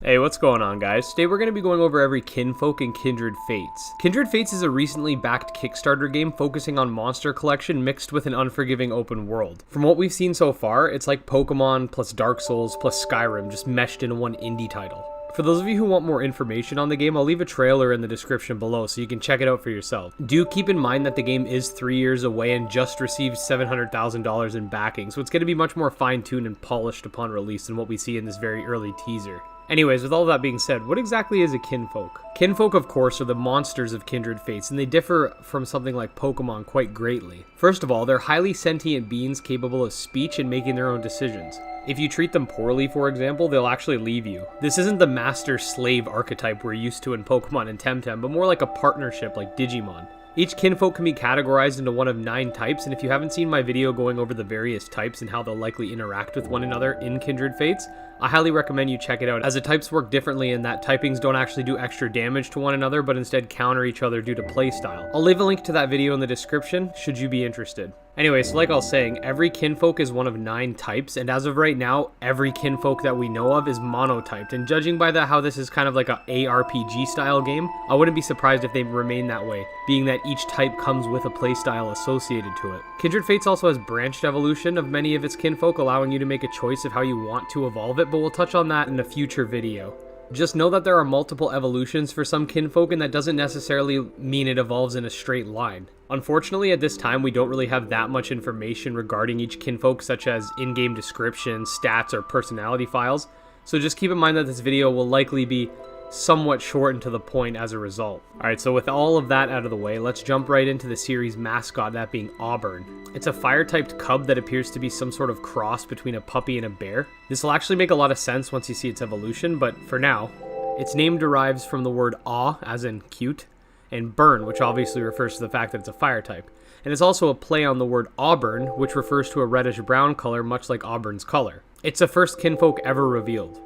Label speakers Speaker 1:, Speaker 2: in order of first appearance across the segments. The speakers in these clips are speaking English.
Speaker 1: Hey, what's going on, guys? Today we're going to be going over every Kinfolk in Kindred Fates. Kindred Fates is a recently backed Kickstarter game focusing on monster collection mixed with an unforgiving open world. From what we've seen so far, it's like Pokemon plus Dark Souls plus Skyrim just meshed into one indie title. For those of you who want more information on the game, I'll leave a trailer in the description below so you can check it out for yourself. Do keep in mind that the game is 3 years away and just received $700,000 in backing, so it's going to be much more fine-tuned and polished upon release than what we see in this very early teaser. Anyways, with all that being said, what exactly is a Kinfolk? Kinfolk, of course, are the monsters of Kindred Fates, and they differ from something like Pokemon quite greatly. First of all, they're highly sentient beings capable of speech and making their own decisions. If you treat them poorly, for example, they'll actually leave you. This isn't the master-slave archetype we're used to in Pokemon and Temtem, but more like a partnership like Digimon. Each Kinfolk can be categorized into one of 9 types, and if you haven't seen my video going over the various types and how they'll likely interact with one another in Kindred Fates, I highly recommend you check it out, as the types work differently in that typings don't actually do extra damage to one another, but instead counter each other due to playstyle. I'll leave a link to that video in the description, should you be interested. Anyway, so like I was saying, every Kinfolk is one of 9 types, and as of right now, every Kinfolk that we know of is monotyped, and judging by how this is kind of like a ARPG style game, I wouldn't be surprised if they remain that way, being that each type comes with a playstyle associated to it. Kindred Fates also has branched evolution of many of its Kinfolk, allowing you to make a choice of how you want to evolve it, but we'll touch on that in a future video. Just know that there are multiple evolutions for some Kinfolk, and that doesn't necessarily mean it evolves in a straight line. Unfortunately, at this time, we don't really have that much information regarding each Kinfolk, such as in-game descriptions, stats, or personality files, so just keep in mind that this video will likely be somewhat short and to the point as a result. Alright, so with all of that out of the way, let's jump right into the series mascot, that being Auburn. It's a fire-typed cub that appears to be some sort of cross between a puppy and a bear. This will actually make a lot of sense once you see its evolution, but for now, its name derives from the word aw, as in cute, and burn, which obviously refers to the fact that it's a fire type. And it's also a play on the word auburn, which refers to a reddish-brown color, much like Auburn's color. It's the first Kinfolk ever revealed.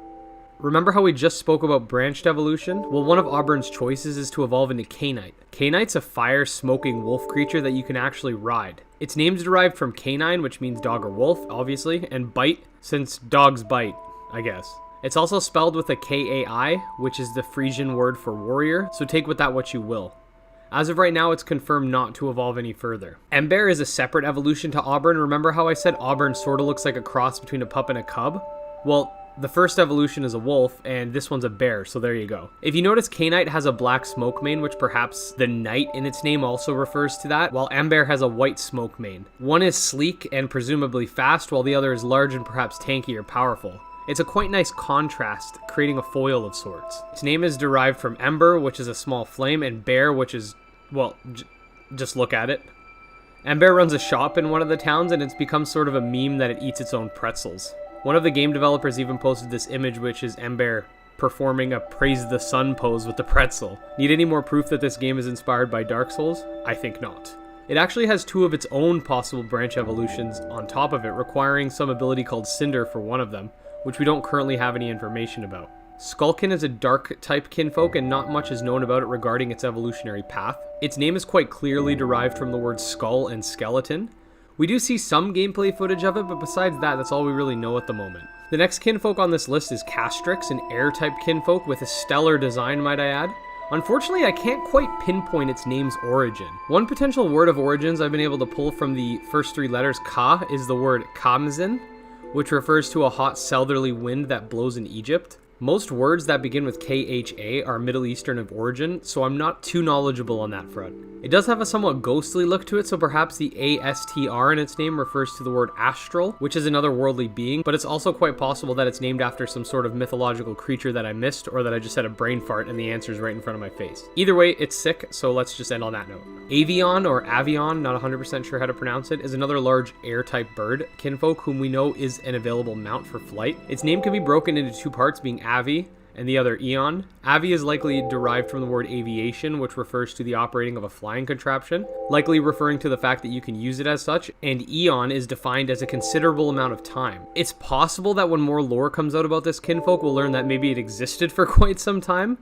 Speaker 1: Remember how we just spoke about branched evolution? Well, one of Auburn's choices is to evolve into Canite. Canite's a fire-smoking wolf creature that you can actually ride. Its name's derived from canine, which means dog or wolf, obviously, and bite, since dogs bite, I guess. It's also spelled with a K-A-I, which is the Frisian word for warrior, so take with that what you will. As of right now, it's confirmed not to evolve any further. Ember is a separate evolution to Auburn. Remember how I said Auburn sort of looks like a cross between a pup and a cub? Well, the first evolution is a wolf, and this one's a bear, so there you go. If you notice, Canite has a black smoke mane, which perhaps the knight in its name also refers to that, while Ember has a white smoke mane. One is sleek and presumably fast, while the other is large and perhaps tanky or powerful. It's a quite nice contrast, creating a foil of sorts. Its name is derived from Ember, which is a small flame, and Bear, which is, well, just look at it. Ember runs a shop in one of the towns, and it's become sort of a meme that it eats its own pretzels. One of the game developers even posted this image, which is Ember performing a praise the sun pose with the pretzel. Need any more proof that this game is inspired by Dark Souls? I think not. It actually has 2 of its own possible branch evolutions on top of it, requiring some ability called Cinder for one of them, which we don't currently have any information about. Skulkin is a dark-type Kinfolk, and not much is known about it regarding its evolutionary path. Its name is quite clearly derived from the words skull and skeleton. We do see some gameplay footage of it, but besides that, that's all we really know at the moment. The next Kinfolk on this list is Castrix, an air-type Kinfolk with a stellar design, might I add. Unfortunately, I can't quite pinpoint its name's origin. One potential word of origins I've been able to pull from the first 3 letters Ka is the word Kamzin, which refers to a hot southerly wind that blows in Egypt. Most words that begin with K-H-A are Middle Eastern of origin, so I'm not too knowledgeable on that front. It does have a somewhat ghostly look to it, so perhaps the A-S-T-R in its name refers to the word astral, which is another worldly being, but it's also quite possible that it's named after some sort of mythological creature that I missed, or that I just had a brain fart and the answer's right in front of my face. Either way, it's sick, so let's just end on that note. Avion, or Avion, not 100% sure how to pronounce it, is another large air-type bird Kinfolk whom we know is an available mount for flight. Its name can be broken into 2 parts, being Avi and the other Eon. Avi is likely derived from the word aviation, which refers to the operating of a flying contraption, likely referring to the fact that you can use it as such, and Eon is defined as a considerable amount of time. It's possible that when more lore comes out about this Kinfolk, we'll learn that maybe it existed for quite some time.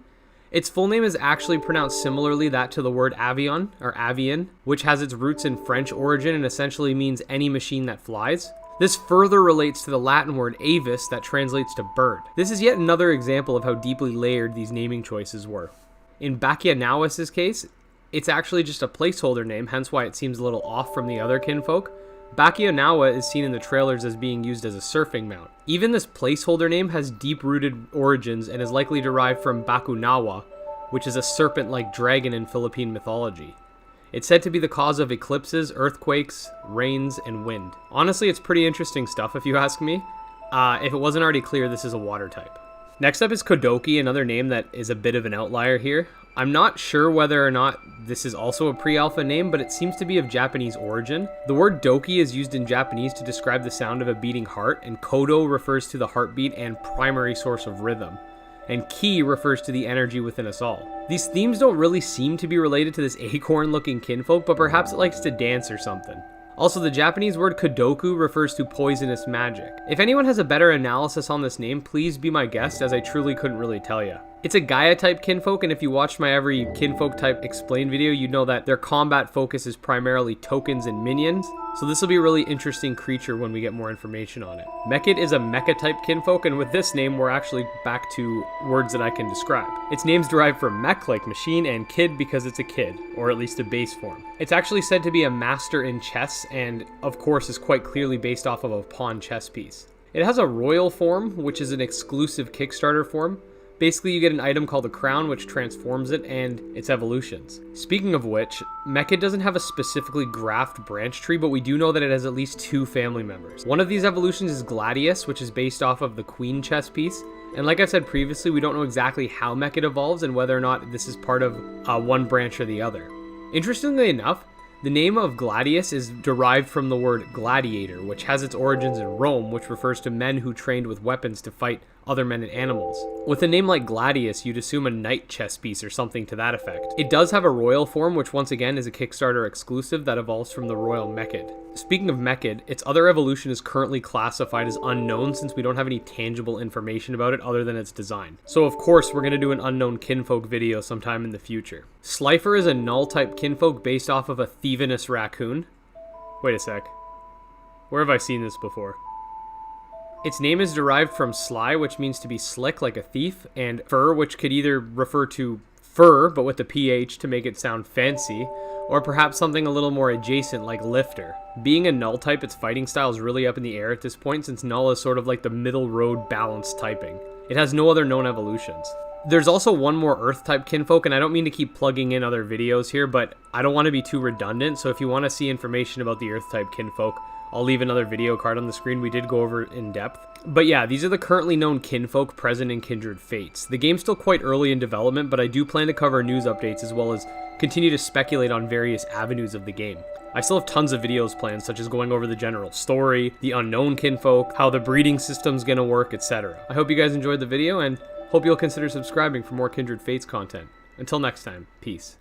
Speaker 1: Its full name is actually pronounced similarly that to the word avion, or avian, which has its roots in French origin and essentially means any machine that flies. This further relates to the Latin word avis that translates to bird. This is yet another example of how deeply layered these naming choices were. In Bakianawas' case, it's actually just a placeholder name, hence why it seems a little off from the other kinfolk. Bakianawa is seen in the trailers as being used as a surfing mount. Even this placeholder name has deep-rooted origins and is likely derived from Bakunawa, which is a serpent-like dragon in Philippine mythology. It's said to be the cause of eclipses, earthquakes, rains, and wind. Honestly, it's pretty interesting stuff if you ask me. If it wasn't already clear, this is a water type. Next up is Kodoki, another name that is a bit of an outlier here. I'm not sure whether or not this is also a pre-alpha name, but it seems to be of Japanese origin. The word doki is used in Japanese to describe the sound of a beating heart, and kodo refers to the heartbeat and primary source of rhythm, and ki refers to the energy within us all. These themes don't really seem to be related to this acorn-looking kinfolk, but perhaps it likes to dance or something. Also, the Japanese word kodoku refers to poisonous magic. If anyone has a better analysis on this name, please be my guest, as I truly couldn't really tell you. It's a Gaia-type kinfolk, and if you watched my every kinfolk-type explain video, you'd know that their combat focus is primarily tokens and minions, so this will be a really interesting creature when we get more information on it. Mechid is a mecha-type kinfolk, and with this name, we're actually back to words that I can describe. Its name's derived from mech, like machine, and kid because it's a kid, or at least a base form. It's actually said to be a master in chess, and of course is quite clearly based off of a pawn chess piece. It has a royal form, which is an exclusive Kickstarter form. Basically, you get an item called a crown, which transforms it, and its evolutions. Speaking of which, Mechid doesn't have a specifically graphed branch tree, but we do know that it has at least 2 family members. One of these evolutions is Gladius, which is based off of the queen chess piece. And like I said previously, we don't know exactly how Mechid evolves and whether or not this is part of one branch or the other. Interestingly enough, the name of Gladius is derived from the word gladiator, which has its origins in Rome, which refers to men who trained with weapons to fight other men and animals. With a name like Gladius, you'd assume a knight chess piece or something to that effect. It does have a royal form, which once again is a Kickstarter exclusive that evolves from the royal Mechid. Speaking of Mechid, its other evolution is currently classified as unknown since we don't have any tangible information about it other than its design. So of course, we're going to do an unknown kinfolk video sometime in the future. Slifer is a null type kinfolk based off of a thievinous raccoon. Wait a sec. Where have I seen this before? Its name is derived from sly, which means to be slick like a thief, and fur, which could either refer to fur, but with the PH to make it sound fancy, or perhaps something a little more adjacent like lifter. Being a null type, its fighting style is really up in the air at this point, since null is sort of like the middle road balanced typing. It has no other known evolutions. There's also one more earth type kinfolk, and I don't mean to keep plugging in other videos here, but I don't want to be too redundant, so if you want to see information about the earth type kinfolk, I'll leave another video card on the screen. We did go over it in depth. But yeah, these are the currently known kinfolk present in Kindred Fates. The game's still quite early in development, but I do plan to cover news updates as well as continue to speculate on various avenues of the game. I still have tons of videos planned, such as going over the general story, the unknown kinfolk, how the breeding system's gonna work, etc. I hope you guys enjoyed the video and hope you'll consider subscribing for more Kindred Fates content. Until next time, peace.